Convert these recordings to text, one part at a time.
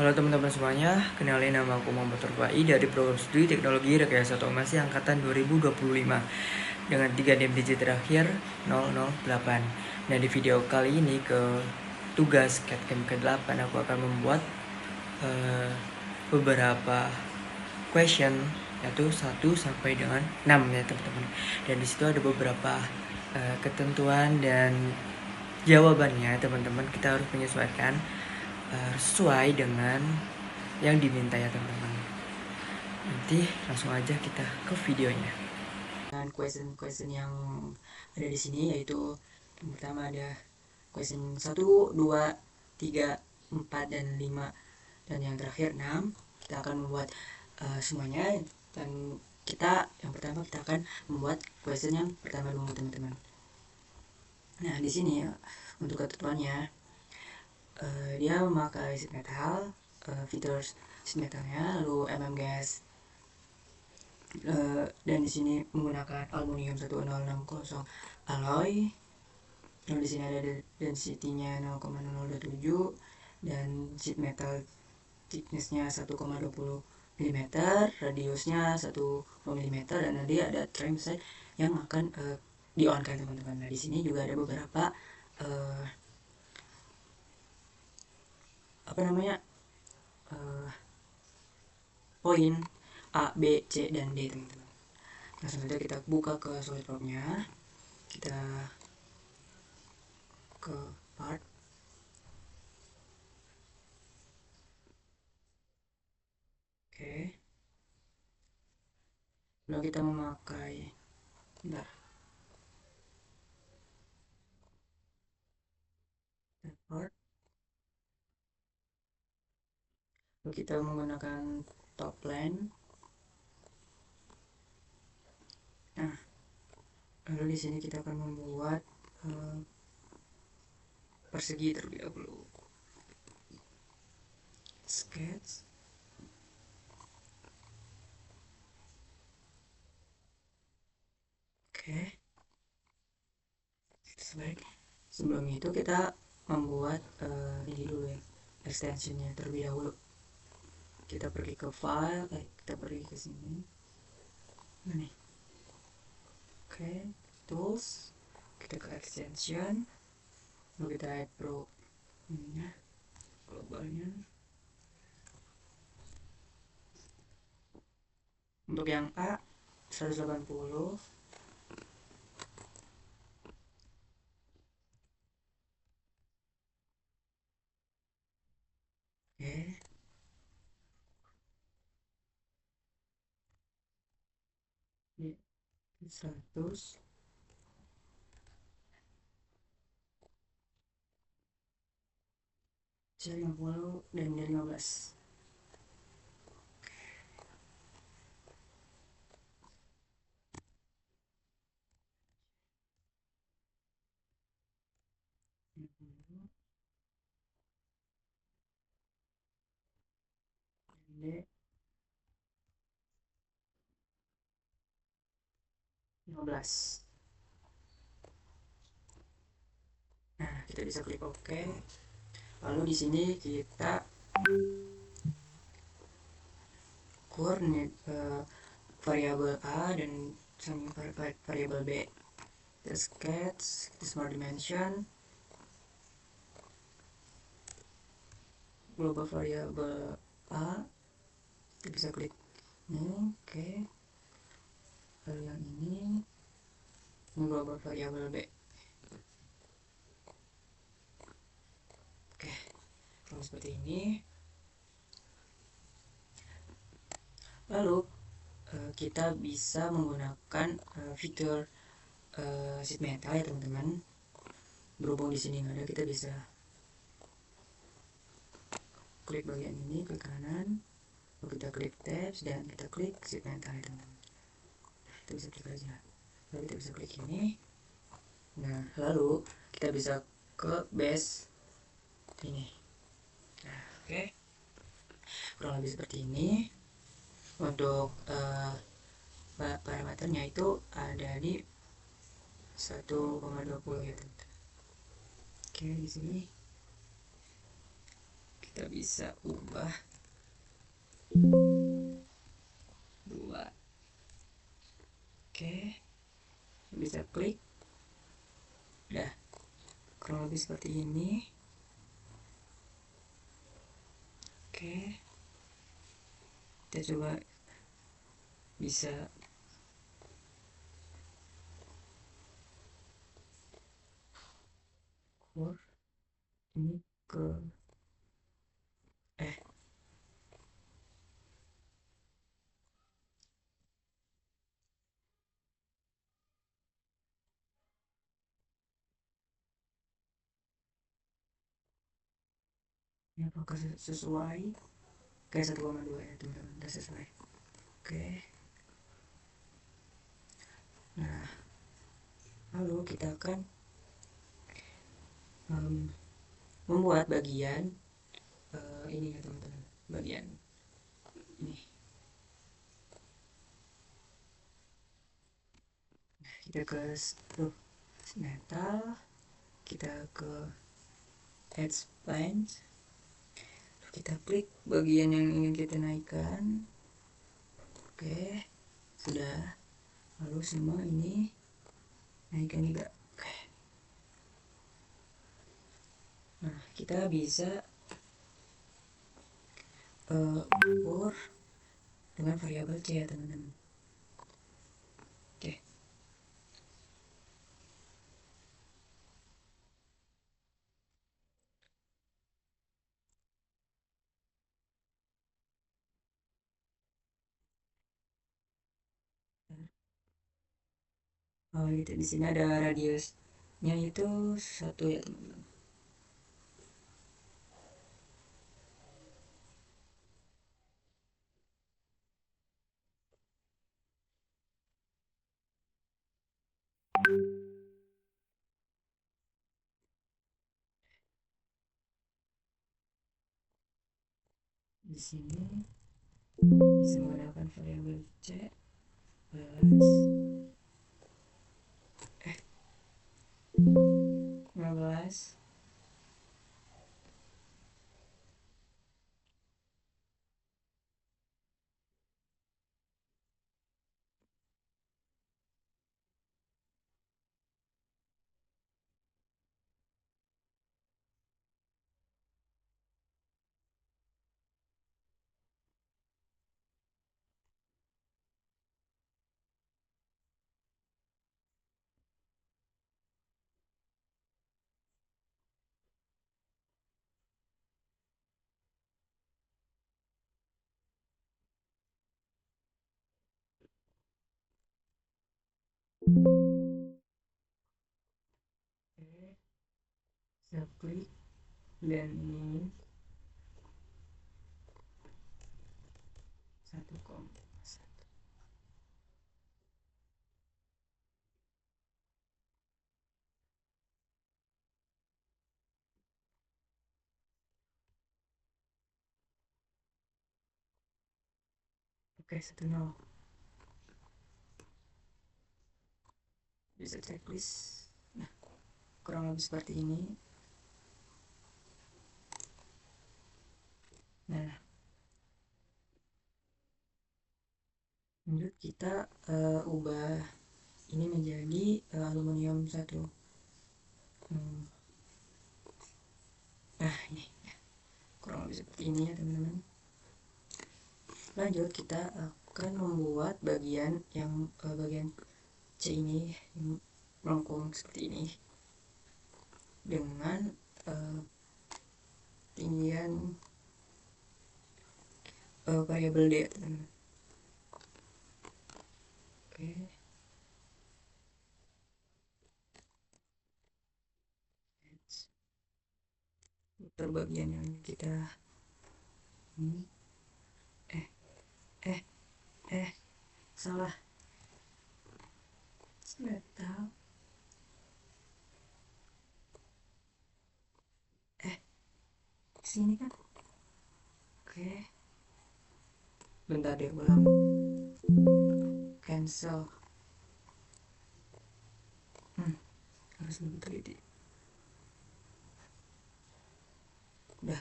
Halo teman-teman semuanya, kenalin nama aku Muhammad Turbai dari program studi Teknologi Rekayasa Otomasi Angkatan 2025 dengan 3 NIM digit terakhir 008. Nah, di video kali ini ke tugas CAT-CAM ke-8 aku akan membuat beberapa question yaitu 1 sampai dengan 6 ya teman-teman. Dan di situ ada beberapa ketentuan dan jawabannya teman-teman kita harus menyesuaikan sesuai dengan yang diminta ya teman-teman. Nanti langsung aja kita ke videonya. Dan question yang ada di sini yaitu yang pertama ada question 1, 2, 3, 4 dan 5 dan yang terakhir 6. Kita akan membuat semuanya dan yang pertama kita akan membuat question yang pertama dulu teman-teman. Nah, di sini ya untuk ketentuannya dia memakai sheet metal, fitur sheet metalnya lalu gas, dan di sini menggunakan aluminium 1060 alloy. Lalu di sini ada density-nya 0,027 dan sheet metal thickness-nya 1,20 mm, radiusnya 1 mm dan nanti ada trim side yang akan di on kan teman-teman. Nah, di sini juga ada beberapa poin A, B, C, dan D teman-teman. Langsung saja kita buka ke SolidWorks-nya. Kita ke part. Oke. Lalu kita memakai part. Lalu kita menggunakan top plane. Nah, lalu di sini kita akan membuat persegi terlebih dahulu. Sketch. Oke. Sebelum itu kita membuat ini dulu ya, extensionnya terlebih dahulu. Kita pergi ke file, kita pergi ke sini. Nah, nih. Oke, tools. Kita ke extension. Lalu kita add pro globalnya. Untuk yang A 180. Oke. Ini 100. C50 dan D15. D 15. Nah, kita bisa klik OK. Lalu di sini kita coordinate variabel A dan variabel B. Kita sketch, kita smart dimension, global variable A, kita bisa klik ini. Oke. Lalu yang ini global variable B. Oke, kalau seperti ini. Lalu kita bisa menggunakan fitur sheet metal ya teman-teman. Berhubung di sini nggak ada, kita bisa klik bagian ini, klik kanan, lalu kita klik tabs dan kita klik sheet metal ya teman-teman. Kita bisa klik aja. Lalu kita bisa klik ini. Nah, lalu kita bisa ke base ini. Nah, oke. Kurang lebih seperti ini. Untuk parameternya itu ada di 1,20 ya teman-teman. Oke, di sini kita bisa ubah 2. Oke, bisa klik. Udah kurang lebih seperti ini. Oke, kita coba bisa ini ke ini apakah sesuai? Kayak 1,2 ya teman-teman, udah sesuai. Oke, nah lalu kita akan membuat bagian ini ya teman-teman, bagian ini. Kita ke metal, kita ke add splines, kita klik bagian yang ingin kita naikkan. Oke, sudah. Lalu semua ini naikkan juga. Oke, nah kita bisa ukur dengan variabel C ya teman-teman. Oke, gitu. Di sini ada radiusnya itu 1 ya teman-teman. Di sini bisa menggunakan variabel C plus 15. Saya klik dan ini 1,1. Oke, 1,0. Bisa checklist. Nah, kurang lebih seperti ini. Nah, lanjut kita ubah ini menjadi aluminium 1. Nah, ini kurang lebih seperti ini ya teman-teman. Lanjut kita akan membuat bagian yang bagian C ini yang melengkung seperti ini dengan tinggian variabel D, teman-teman. Oke, putar bagian yang kita ini. Salah metal. Sini kan. Oke, bentar deh, ulang. Cancel. Harus lebih teliti. Udah.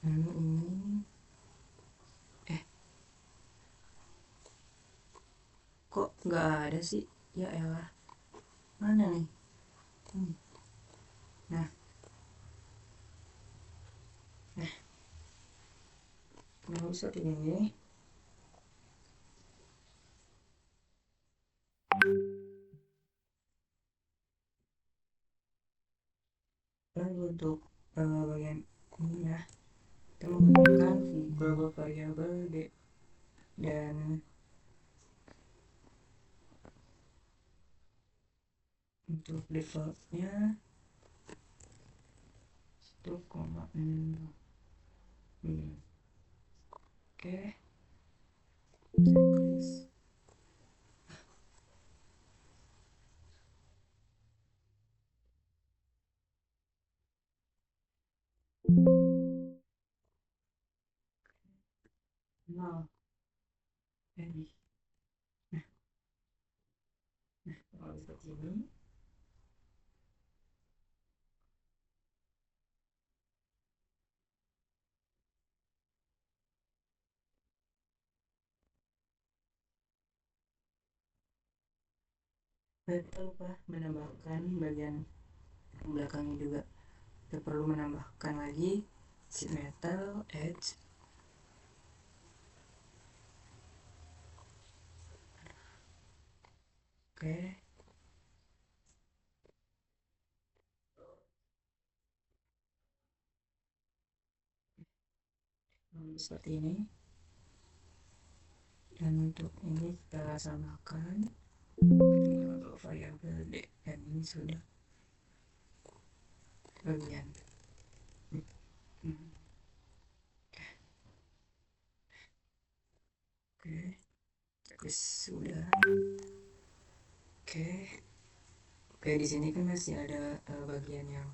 ini eh kok nggak ada sih, ya elah, mana nih. Hmm. Nah, nah, mau bisa ini. Lalu untuk bagian ini ya, kita menggunakan global variable d, dan untuk defaultnya 1,6. Oke, checklist. Nol. Jadi, kalau seperti ini, kita lupa menambahkan bagian belakangnya juga. Kita perlu menambahkan lagi sheet metal edge. Oke, seperti ini. Dan untuk ini kita samakan untuk variabel d, dan ini sudah bagian. Oke, terus sudah. Oke, oke, di sini kan masih ada bagian yang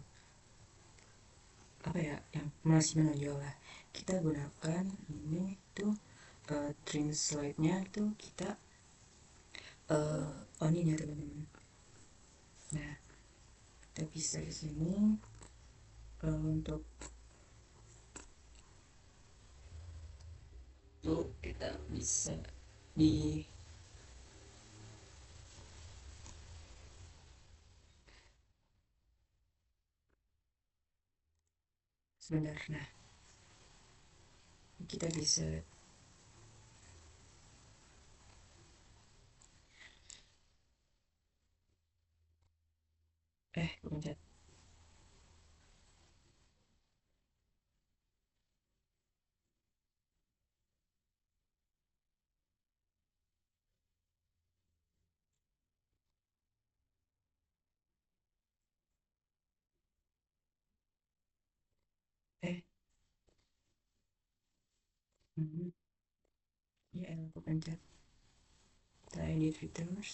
apa ya, yang masih menonjol lah. Kita gunakan ini tuh trim slide nya itu kita onin ya teman-teman. Nah, kita bisa di sini untuk tuh kita bisa di sebentar. Nah, kita bisa pencet eh hmm, ya aku pencet kita edit features,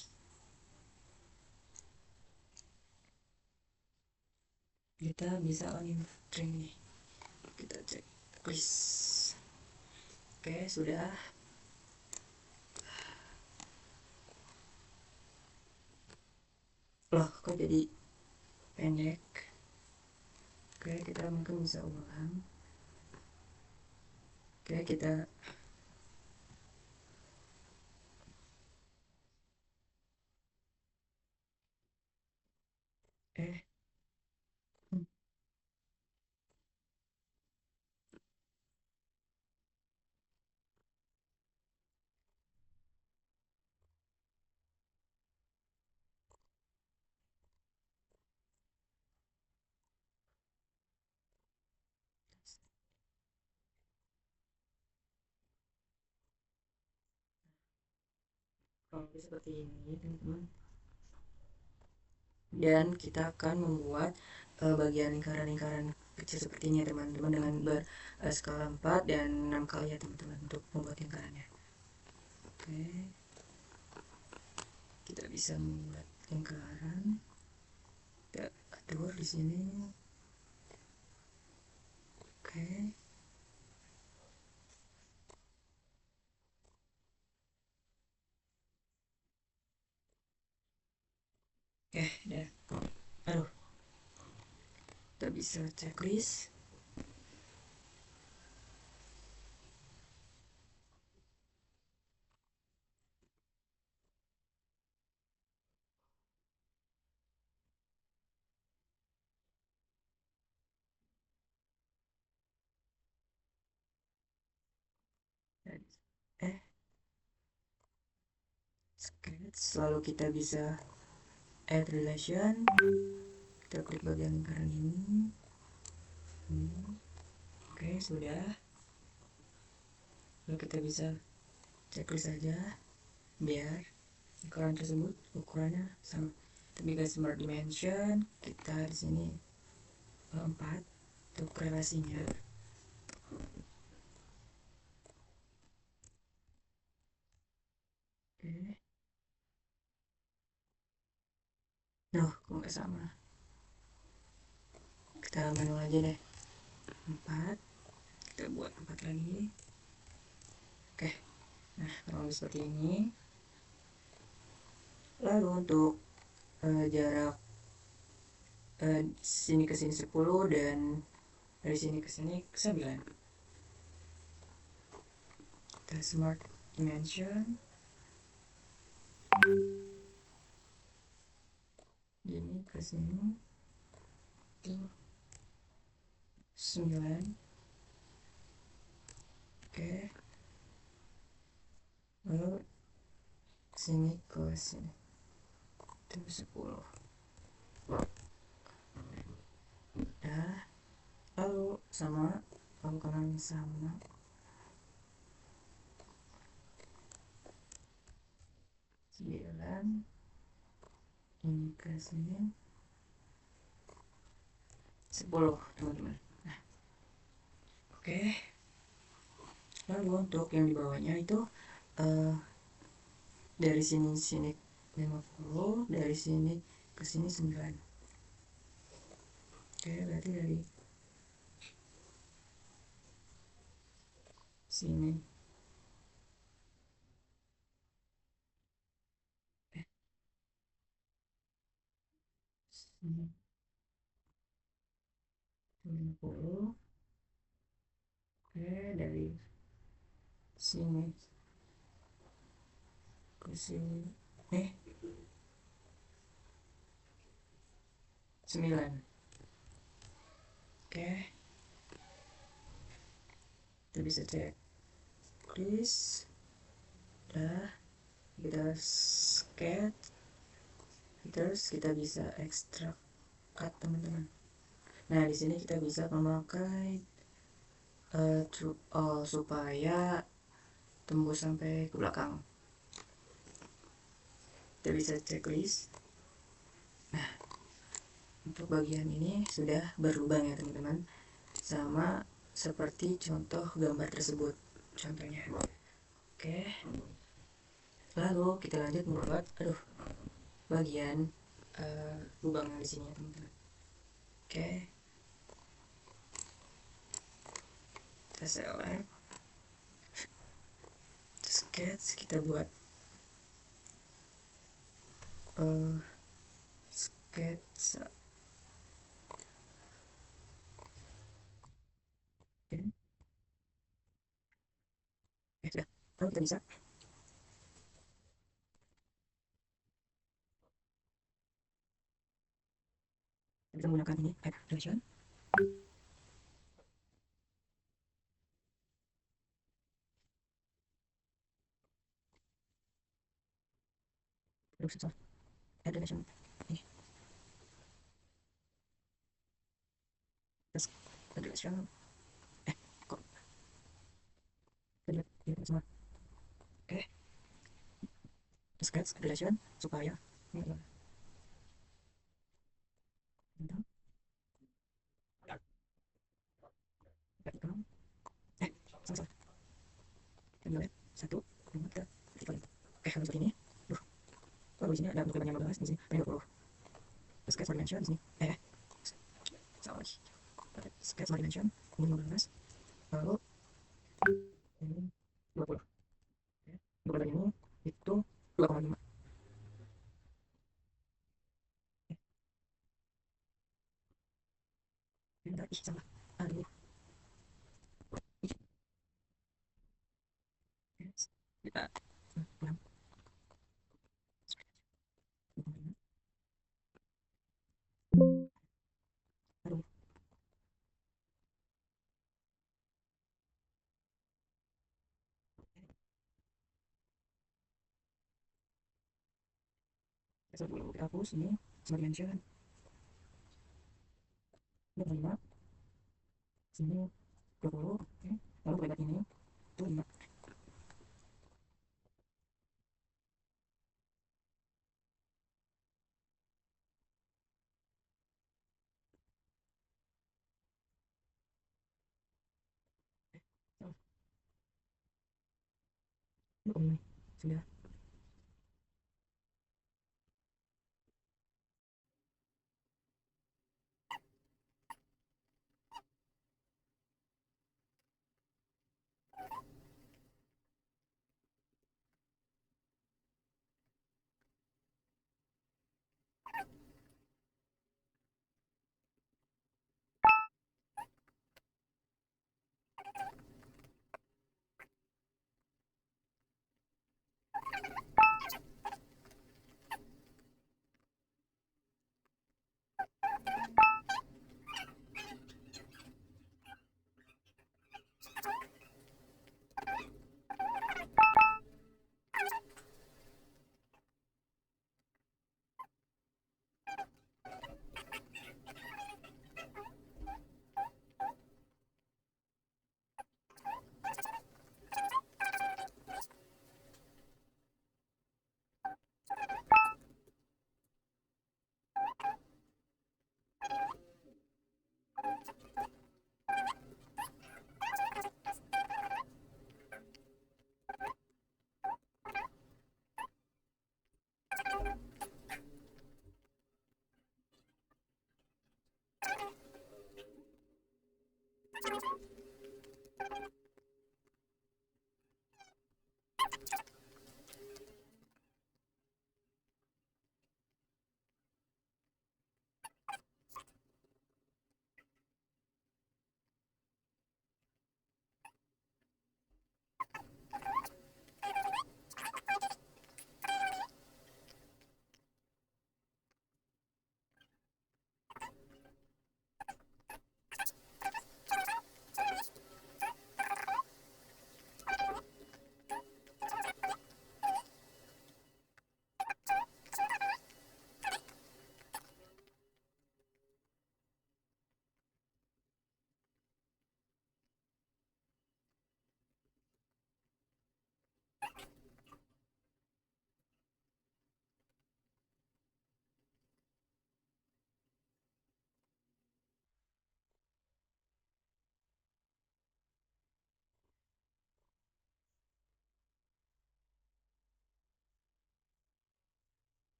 kita bisa onin string nih. Kita cek please. Oke, sudah. Loh, kok jadi pendek? Oke, kita mungkin bisa ulang. Oke, kita eh hmm, kalau seperti ini teman-teman. Dan kita akan membuat bagian lingkaran-lingkaran kecil seperti ini ya teman-teman, dengan berskala 4 dan 6 kali ya teman-teman untuk membuat lingkarannya. Oke, kita bisa membuat lingkaran, kita atur di sini. Oke, dah. Aduh, kita bisa checklist. Lalu kita bisa add relation, kita klik bagian lingkaran ini. Oke, sudah. Lalu kita bisa checklist saja biar lingkaran tersebut ukurannya sama. Tapi guys, smart dimension kita di sini 4 untuk relasinya. Oke. Kok nggak sama? Kita manual aja deh. 4, kita buat 4 lagi. Oke, nah kurang seperti ini. Lalu untuk jarak sini ke sini 10 dan dari sini ke sini 9. Kita smart dimension ini ke sini itu 9. Oke, lalu sini ke sini itu 10. Udah, lalu sama, lalu kanan sama, 9 ini ke sini 10 teman-teman. Nah, oke. Lalu untuk yang di bawahnya itu dari sini 50, dari sini ke sini 9. Oke, berarti dari sini sini 50. Oke, dari sini ke sini 9. Oke, kita bisa cek list. Udah, kita sketch, terus kita bisa ekstrak cut teman-teman. Nah, di sini kita bisa memakai true all supaya tembus sampai ke belakang. Kita bisa checklist. Nah, untuk bagian ini sudah berubah ya teman-teman, sama seperti contoh gambar tersebut contohnya. Oke, lalu kita lanjut membuat bagian lubang yang di sini ya teman-teman. Oke, kita select, sketch, kita buat sketsa. Oke, sudah. Lalu kita bisa menggunakan ini add relation. Terus add relation ini, terus add relation. Kok jadi semua. Oke, sketch relation supaya ini adalah bintang vertikal. Salah salah. Kita lihat 1, 2, 3, vertikal. Oke, kalau seperti ini. Lalu di sini ada untuk lebarnya 15, di sini lebarnya 20. Sketch smart dimension di sini. Salah lagi. Sketch smart dimension ini 15. Lalu ini 20. Oke. Untuk lebar ini itu 2,5. Oke, bentar, salah. Aduh. Kita ulang. Aduh. dulu, kita hapus ini smart dimension, ini 5, sini 20, oke. Lalu lebar ini itu 5. Oh, ini sudah.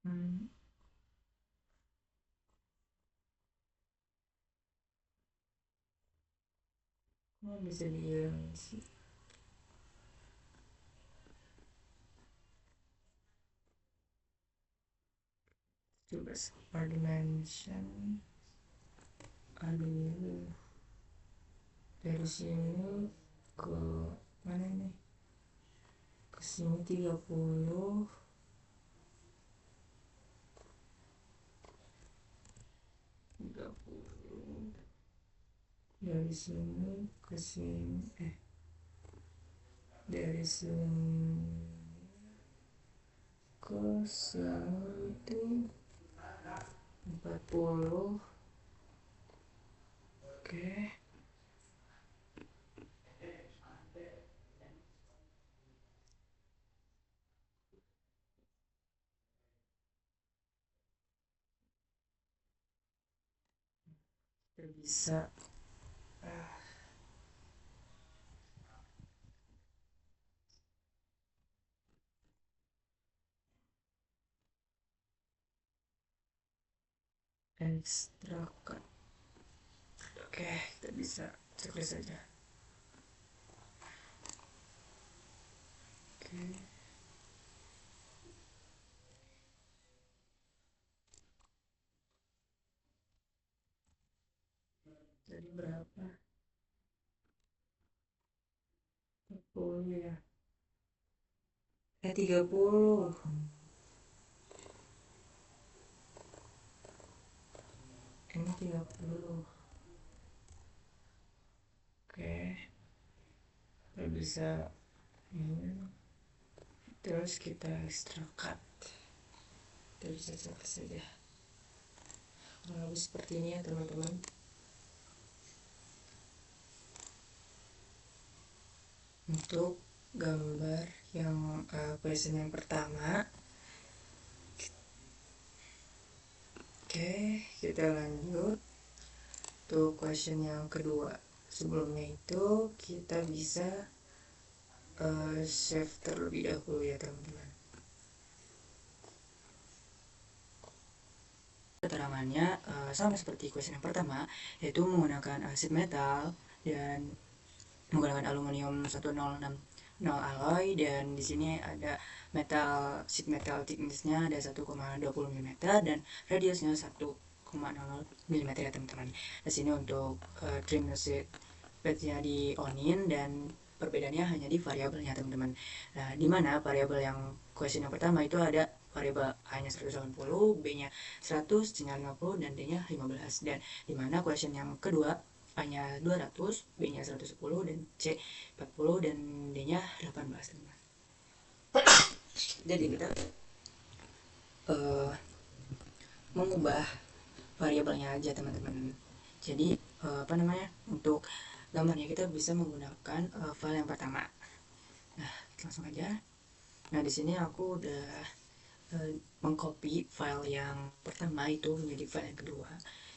Hmm, oh, bisa dibilang sih. Coba smart dimension. Aduh, dari sini ke mana nih? Ke sini 30, dari sini ke sini, dari sini ke sini itu 40. Oke, bisa ekstrakan. Oke, kita bisa checklist aja. Oke, jadi berapa? 40 ya. 30. Ini 30. Oke. bisa ini, terus kita extract cut, kita bisa extract saja kurang lebih seperti ini ya teman-teman. Untuk gambar yang question yang pertama, oke, kita lanjut untuk question yang kedua. Sebelumnya itu kita bisa save terlebih dahulu ya teman-teman. Keterangannya sama seperti question yang pertama, yaitu menggunakan sheet metal dan menggunakan aluminium 1060 alloy, dan di sini ada sheet metal thickness-nya ada 1,20 mm dan radiusnya 1,00 mm ya teman-teman. Di sini untuk trim sheet bednya di onin dan perbedaannya hanya di variabelnya teman-teman. Nah, di mana variabel yang question yang pertama itu ada variabel A-nya 180, B-nya 100, C-nya 50, dan D-nya 15. Dan di mana question yang kedua A-nya 200, B-nya 110, dan C 40, dan D-nya 18 teman-teman. Jadi kita mengubah variabelnya aja teman-teman. Jadi untuk gambarnya kita bisa menggunakan file yang pertama. Nah, langsung aja. Nah, di sini aku udah mengcopy file yang pertama itu menjadi file yang kedua,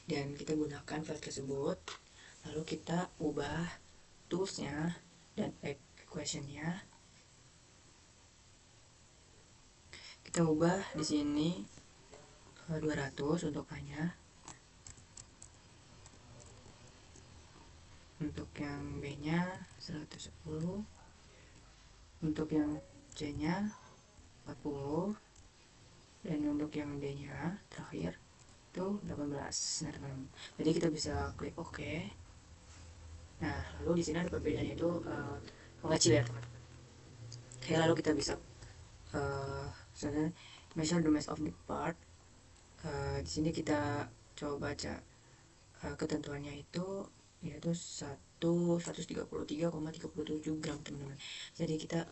dan kita gunakan file tersebut. Lalu kita ubah toolsnya dan equationnya. Kita ubah di sini 200 untuk A-nya. Untuk yang B-nya 110, untuk yang C-nya 40, dan untuk yang D-nya terakhir itu 18. Nah, teman-teman. Jadi kita bisa klik OK. Nah, lalu di sini ada perbedaan, itu mengecil ya teman-teman. Oke, lalu kita bisa measure the mass of the part. Di sini kita coba baca ketentuannya itu, yaitu 133,37 gram teman-teman. Jadi kita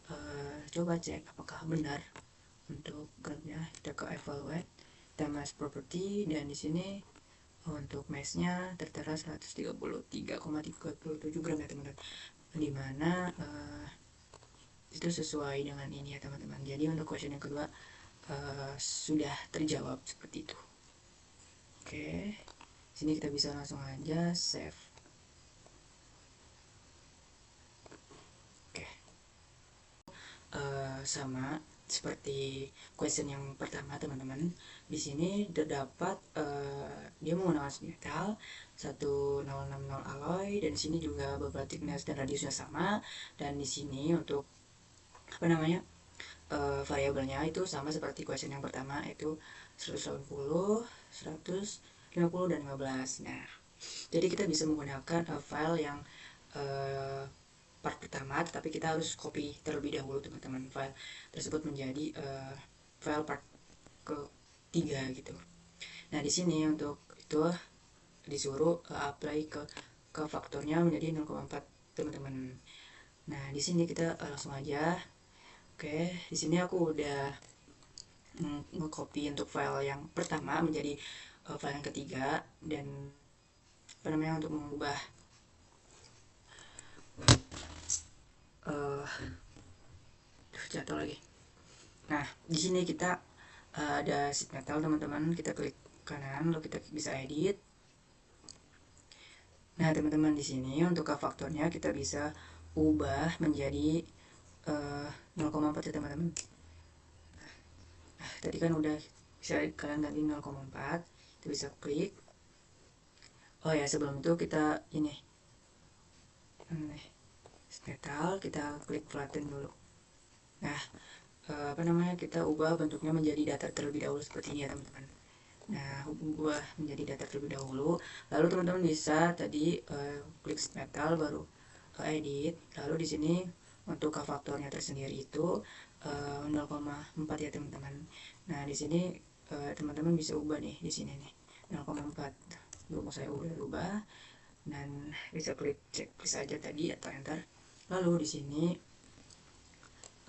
coba cek apakah benar untuk gramnya. Kita ke evaluate, kita mass property, dan di sini untuk massnya tertera 133,37 gram ya teman-teman. Dimana itu sesuai dengan ini ya teman-teman. Jadi untuk question yang kedua sudah terjawab seperti itu. Oke, sini kita bisa langsung aja save. Oke, sama seperti question yang pertama teman-teman. Di sini terdapat dia menggunakan metal 1060 alloy, dan di sini juga beberapa thickness dan radiusnya sama. Dan di sini untuk variabelnya itu sama seperti question yang pertama, yaitu 180, 150, dan 15. Nah, jadi kita bisa menggunakan file yang part pertama, tetapi kita harus copy terlebih dahulu teman-teman file tersebut menjadi file part ketiga gitu. Nah, di sini untuk itu disuruh apply ke faktornya menjadi 0,4 teman-teman. Nah, di sini kita langsung aja. Oke, di sini aku udah nge-copy untuk file yang pertama menjadi file yang ketiga, dan untuk mengubah jatuh lagi. Nah, di sini kita ada sheet metal teman-teman. Kita klik kanan, lalu kita bisa edit. Nah, teman-teman, di sini untuk K-faktornya kita bisa ubah menjadi 0,4 ya teman-teman. Nah, tadi kan udah bisa kalian ganti 0,4. Kita bisa klik. Oh ya, sebelum itu kita ini metal, kita klik flatten dulu. Nah, kita ubah bentuknya menjadi datar terlebih dahulu seperti ini ya teman-teman. Nah, ubah menjadi datar terlebih dahulu. Lalu teman-teman bisa tadi klik metal, baru edit. Lalu di sini untuk K-faktornya tersendiri itu 0,4 ya teman-teman. Nah, di sini teman-teman bisa ubah nih di sini nih 0,4. Dulu saya udah ubah, dan bisa klik cek saja tadi atau enter. Lalu di sini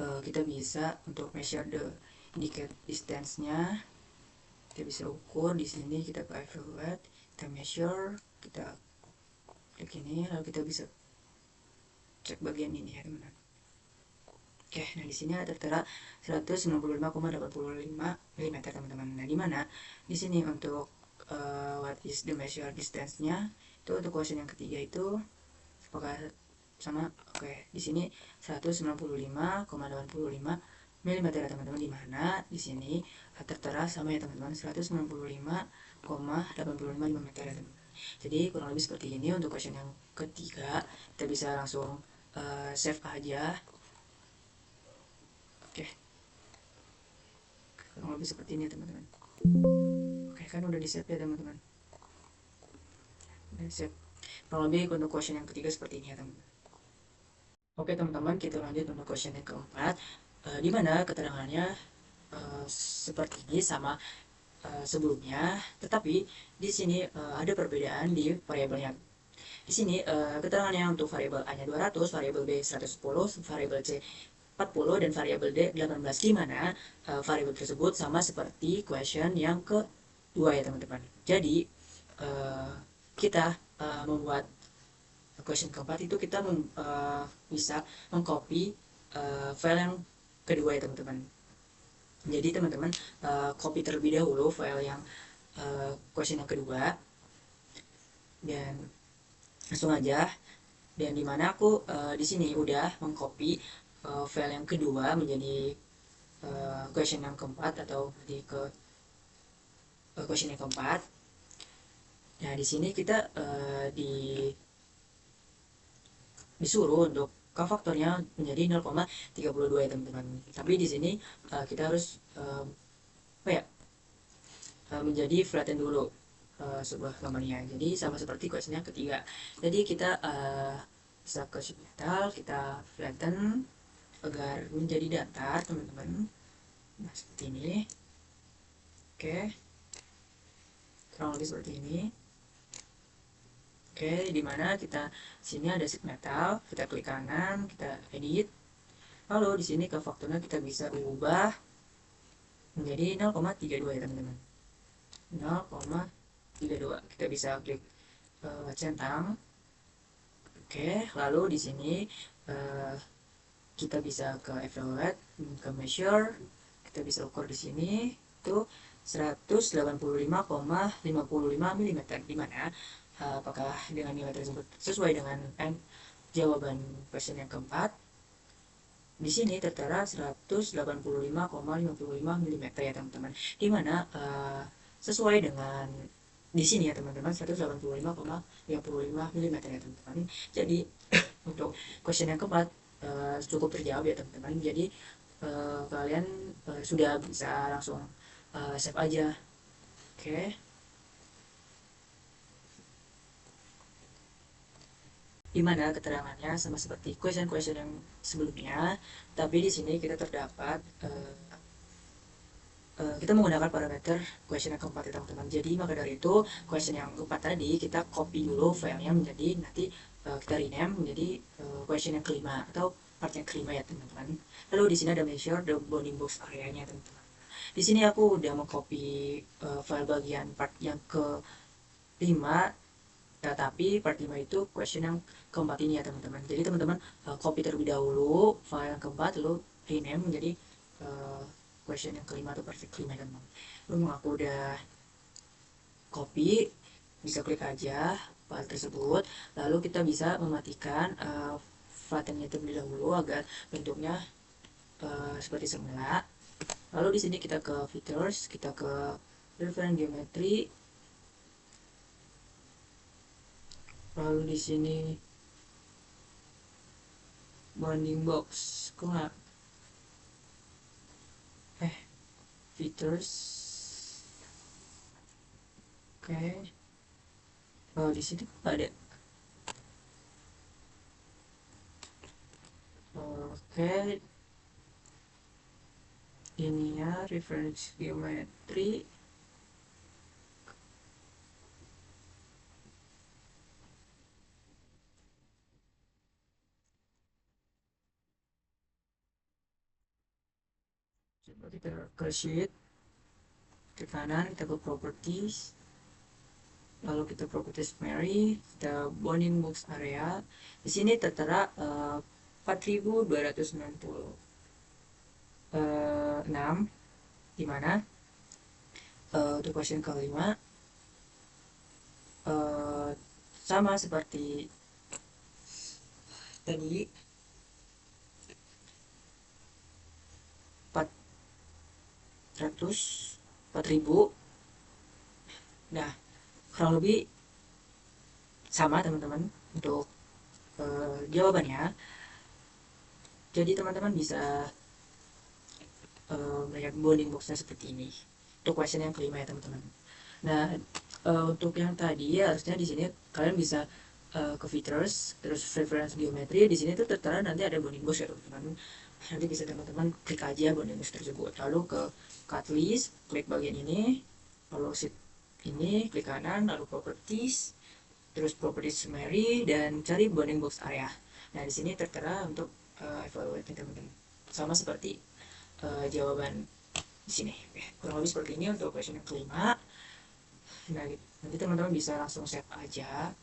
kita bisa untuk measure the indicate distance-nya, kita bisa ukur di sini, kita ke evaluate, kita measure, kita klik ini, lalu kita bisa cek bagian ini ya teman-teman. Oke, nah di sini ada tertera 195,85 mm teman-teman. Nah, di mana di sini untuk what is the measure distance-nya itu untuk question yang ketiga itu apakah sama? Oke, di sini 195,85 mm ya teman-teman, di mana di sini tertera sama ya teman-teman, 195,85 mm ya teman-teman. Jadi kurang lebih seperti ini untuk question yang ketiga. Kita bisa langsung save aja. Oke, kurang lebih seperti ini ya teman-teman. Oke, kan udah di save ya teman-teman. Udah di save. Kurang lebih untuk question yang ketiga seperti ini ya teman-teman. Oke teman-teman, kita lanjut untuk question yang keempat, di mana keterangannya seperti ini sama sebelumnya, tetapi di sini ada perbedaan di variabelnya. Di sini keterangannya untuk variabel A-nya 200, variabel B 110, variabel C 40, dan variabel D 18, di mana variabel tersebut sama seperti question yang kedua ya teman-teman. Jadi kita membuat question keempat itu kita bisa mengcopy file yang kedua ya teman-teman. Jadi teman-teman copy terlebih dahulu file yang question yang kedua, dan langsung aja. Dan dimana aku di sini udah mengcopy file yang kedua menjadi question yang keempat, atau di ke question yang keempat. Nah di sini kita disuruh untuk k faktornya menjadi 0,32 ya teman-teman. Tapi di sini kita harus apa ya, menjadi flatten dulu sebuah gambarnya. Jadi sama seperti question yang ketiga. Jadi kita bisa ke sheet metal, kita flatten agar menjadi datar teman-teman. Nah seperti ini. Oke, kurang lebih seperti ini. Oke, dimana kita sini ada sheet metal, kita klik kanan, kita edit. Lalu di sini ke faktornya kita bisa ubah menjadi 0,32 ya teman-teman. 0,32. Kita bisa klik centang. Oke, lalu di sini kita bisa ke evaluate, ke measure, kita bisa ukur di sini itu 185,55 mm, di mana apakah dengan nilai tersebut sesuai dengan jawaban question yang keempat. Di sini tertera 185,55 mm ya teman-teman, di mana sesuai dengan di sini ya teman-teman, 185,55 mm ya teman-teman. Jadi untuk question yang keempat cukup terjawab ya teman-teman. Jadi kalian sudah bisa langsung save aja. Oke. Dimana keterangannya sama seperti question-question yang sebelumnya, tapi di sini kita terdapat kita menggunakan parameter question yang keempat ya teman-teman. Jadi maka dari itu question yang keempat tadi kita copy dulu filenya menjadi nanti kita rename menjadi question yang kelima atau part yang kelima ya teman-teman. Lalu di sini ada measure the bounding box areanya teman-teman. Di sini aku udah mengcopy file bagian part yang ke-5, tetapi part 5 itu question yang keempat ini ya teman-teman. Jadi teman-teman copy terlebih dahulu file yang keempat, lalu rename menjadi question yang kelima atau part kelima ya teman-teman. Lalu aku udah copy, bisa klik aja file tersebut, lalu kita bisa mematikan flattennya terlebih dahulu agar bentuknya seperti semula. Lalu di sini kita ke features, kita ke reference geometry, lalu di sini bounding box, kok nggak features. Oke, oh di sini nggak ada. Oke, ini ya reference geometry. Kita ke sheet, ke kanan kita ke properties, lalu kita properties summary, kita bounding box area. Di sini tertera 4296, di mana untuk question kelima sama seperti tadi, 4.000. Nah, kurang lebih sama teman-teman untuk jawabannya. Jadi teman-teman bisa melihat bounding boxnya seperti ini untuk question yang kelima ya teman-teman. Nah, untuk yang tadi harusnya di sini kalian bisa ke features, terus reference geometry. Di sini tuh tertera nanti ada bounding box ya teman-teman. Nanti bisa teman-teman klik aja bounding box tersebut, lalu ke cut list, klik bagian ini, lalu sheet ini, klik kanan, lalu properties, terus properties summary, dan cari bounding box area. Nah, di sini tertera untuk evaluate teman-teman, sama seperti jawaban di sini. Kurang lebih seperti ini untuk question yang kelima. Nah, nanti teman-teman bisa langsung save aja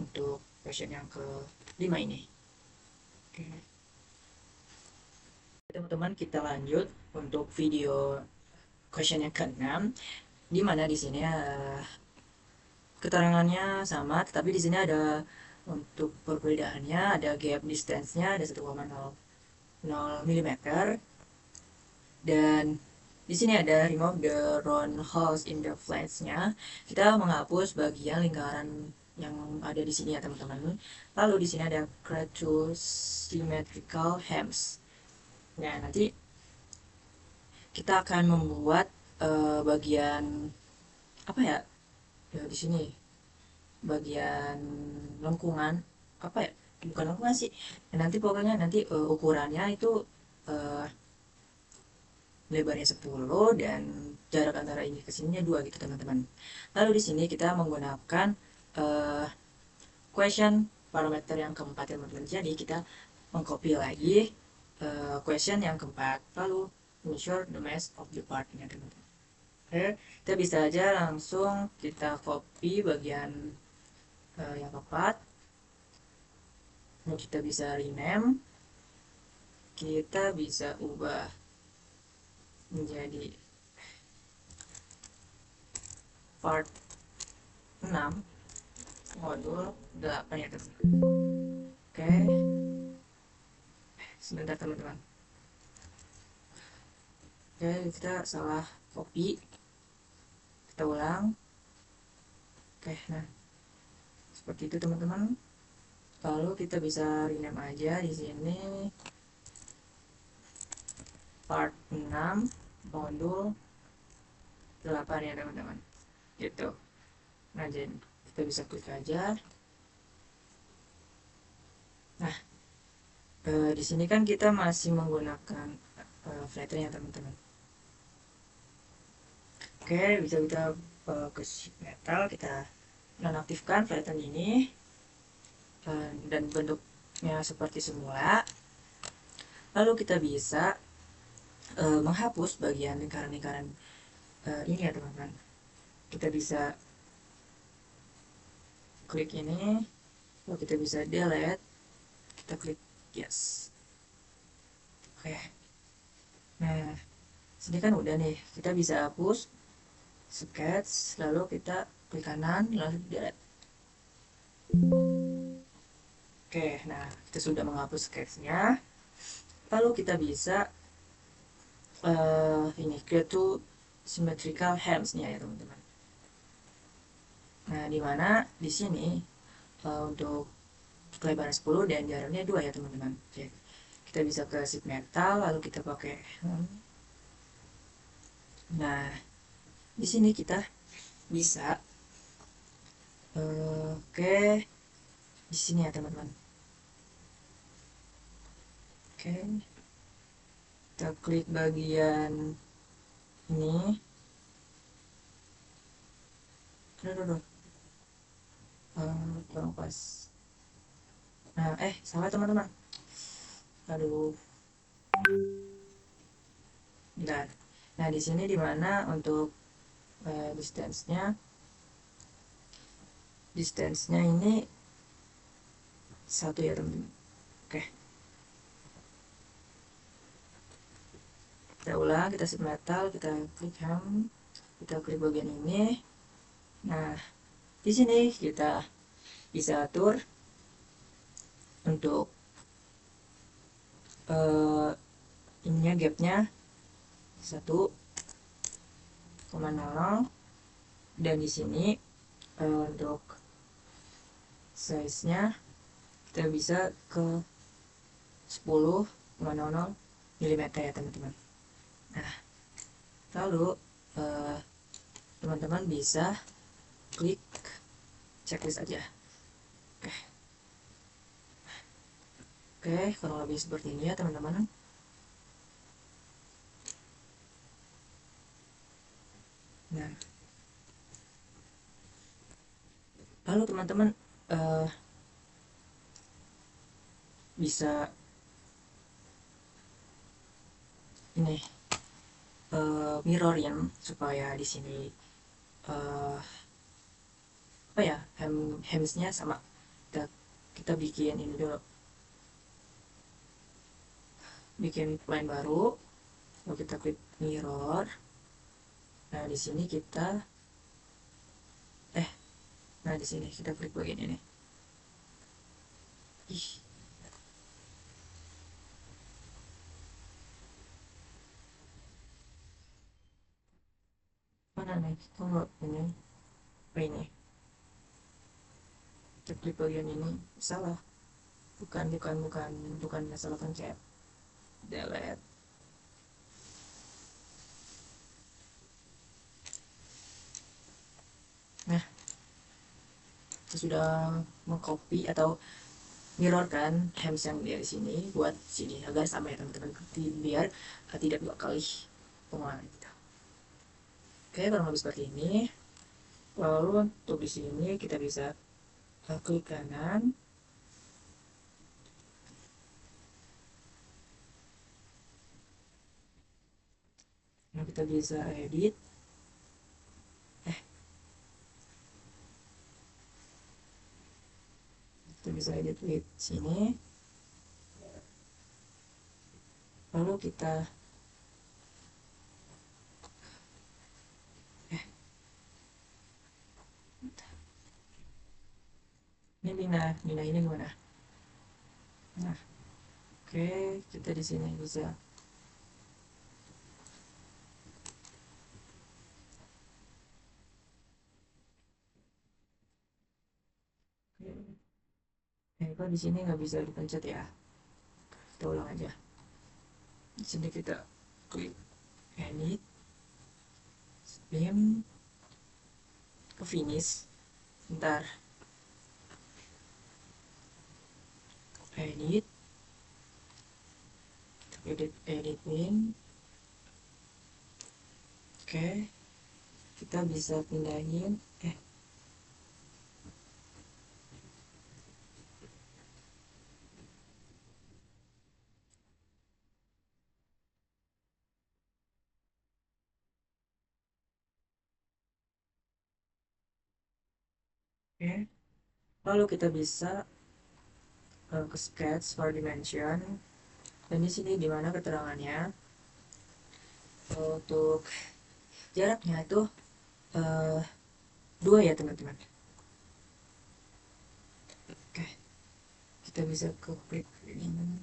untuk question yang kelima ini. Oke. Teman-teman, kita lanjut untuk video question yang keenam, di mana di sini keterangannya sama, tetapi di sini ada untuk perbedaannya, ada gap distance-nya ada 1,00 mm, dan di sini ada remove the round holes in the flange-nya. Kita menghapus bagian lingkaran yang ada di sini ya teman-teman. Lalu di sini ada create two symmetrical hems. Nah, nanti kita akan membuat bagian apa ya? Ya di sini bagian lengkungan, apa ya? Bukan lengkungan sih. Nanti pokoknya nanti ukurannya itu lebarnya 10 dan jarak antara ini ke sininya 2 gitu teman-teman. Lalu di sini kita menggunakan question parameter yang keempat teman-teman. Jadi kita mengcopy lagi question yang keempat, lalu measure the mass of the part ini teman-teman. Oke, kita bisa aja langsung kita copy bagian yang keempat. Lalu kita bisa rename, kita bisa ubah menjadi part 6 modul 8 ya teman-teman. Oke, sebentar teman-teman. Oke, kita salah copy, kita ulang. Oke, nah seperti itu teman-teman. Lalu kita bisa rename aja di sini part 6 modul 8 ya teman-teman, gitu. Nah, jadi kita bisa klik aja. Nah, di sini kan kita masih menggunakan flatten ya teman-teman. Oke, bisa kita ke sheet metal, kita nonaktifkan flatten ini dan bentuknya seperti semula. Lalu kita bisa menghapus bagian lingkaran-lingkaran ini ya teman-teman. Kita bisa klik ini, lalu kita bisa delete, kita klik yes. Oke, nah sini kan udah nih, kita bisa hapus sketch, lalu kita klik kanan, lalu delete. Oke, nah kita sudah menghapus sketchnya. Lalu kita bisa ini create two symmetrical hems-nya ya teman-teman. Nah, dimana di sini untuk kelebaran 10 dan jaraknya 2 ya teman-teman. Oke, kita bisa ke sheet metal, lalu kita pakai nah di sini kita bisa oke, di sini ya teman-teman. Oke, kita klik bagian ini. Aduh, kurang pas. Nah, salah teman-teman. Aduh. Bentar. Nah, di sini dimana untuk distance-nya ini satu ya teman-teman. Oke, kita ulang, kita set metal, kita klik ham, kita klik bagian ini. Nah, di sini kita bisa atur untuk ininya gapnya 1,00, dan di sini untuk size nya kita bisa ke 10,00 mm ya teman-teman. Nah, lalu teman-teman bisa klik checklist aja. Oke, oke, kurang lebih seperti ini ya teman-teman. Nah, lalu teman-teman bisa ini mirrorin supaya di sini apa ya, hemsnya sama. Kita bikin ini dulu, bikin line baru, lalu kita klik mirror. Nah, di sini kita nah di sini kita klik bagian ini. Ih, mana nih? Tunggu ini. Apa ini? Kita klik bagian ini. Salah. Bukan masalah pencet. Delete. Nah, kita sudah mengcopy atau mirror kan hems yang dari sini buat sini agar sama ya teman-teman, biar tidak dua kali pengulangan kita. Oke, kurang lebih seperti ini. Lalu untuk di sini kita bisa klik kanan. Nah, kita bisa edit. Kita bisa edit di sini. Lalu kita ini Nina ini gimana? Nah, oke, kita di sini bisa kok di sini nggak bisa dipencet ya? Kita ulang aja. Di sini kita klik edit, spin, ke finish. Bentar, edit, edit pin. Oke, kita bisa pindahin oke. Lalu kita bisa ke sketch for dimension, dan di sini dimana keterangannya untuk jaraknya itu 2 ya teman-teman. Oke, kita bisa ke klik ini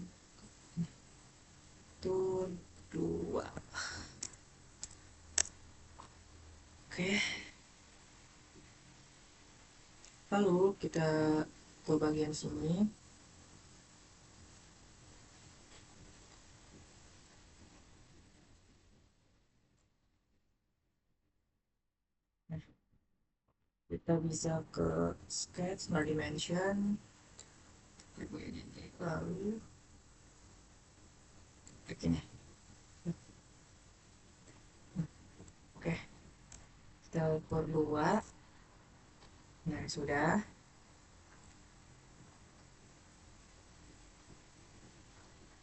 itu 2. Oke, lalu kita ke bagian sini. Nah, kita bisa ke sketch no dimension, lalu begini. Oke, kita ukur 2. Nah, sudah.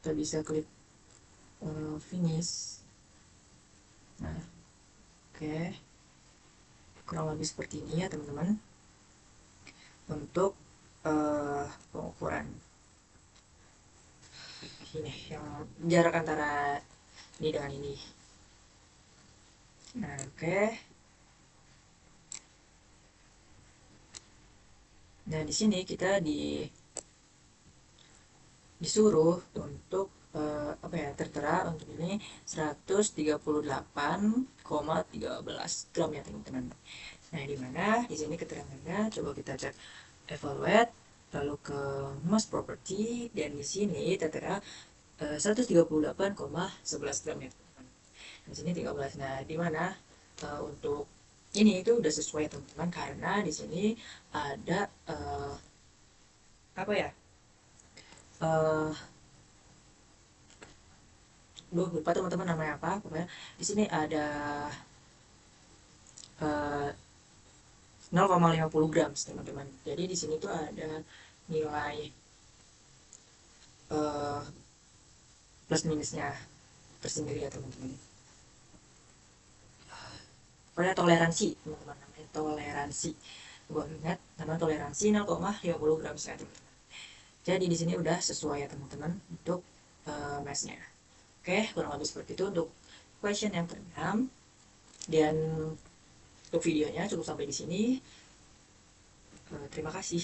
Kita bisa klik finish. Nah, oke, kurang lebih seperti ini ya teman-teman untuk pengukuran ini yang jarak antara ini dengan ini. Nah, oke. Nah, di sini kita disuruh untuk apa ya, tertera untuk ini 138,13 gram ya teman-teman. Nah, di mana di sini keterangannya, coba kita cek evaluate, lalu ke most property, dan di sini tertera 138,11 gram ya teman-teman. Di sini 13. Nah, di mana untuk ini itu udah sesuai teman-teman, karena di sini ada apa ya? eh lupa teman-teman namanya apa, pokoknya di sini ada 0,50 gram teman-teman. Jadi di sini tuh ada nilai eh, plus minusnya tersendiri ya teman-teman. Pokoknya toleransi teman-teman, namanya toleransi. Gue ingat namanya toleransi 0,50 gram ya teman-teman. Jadi di sini udah sesuai ya teman-teman untuk mass-nya. Oke, kurang lebih seperti itu untuk question yang ke-6. Dan untuk videonya cukup sampai di sini. Terima kasih.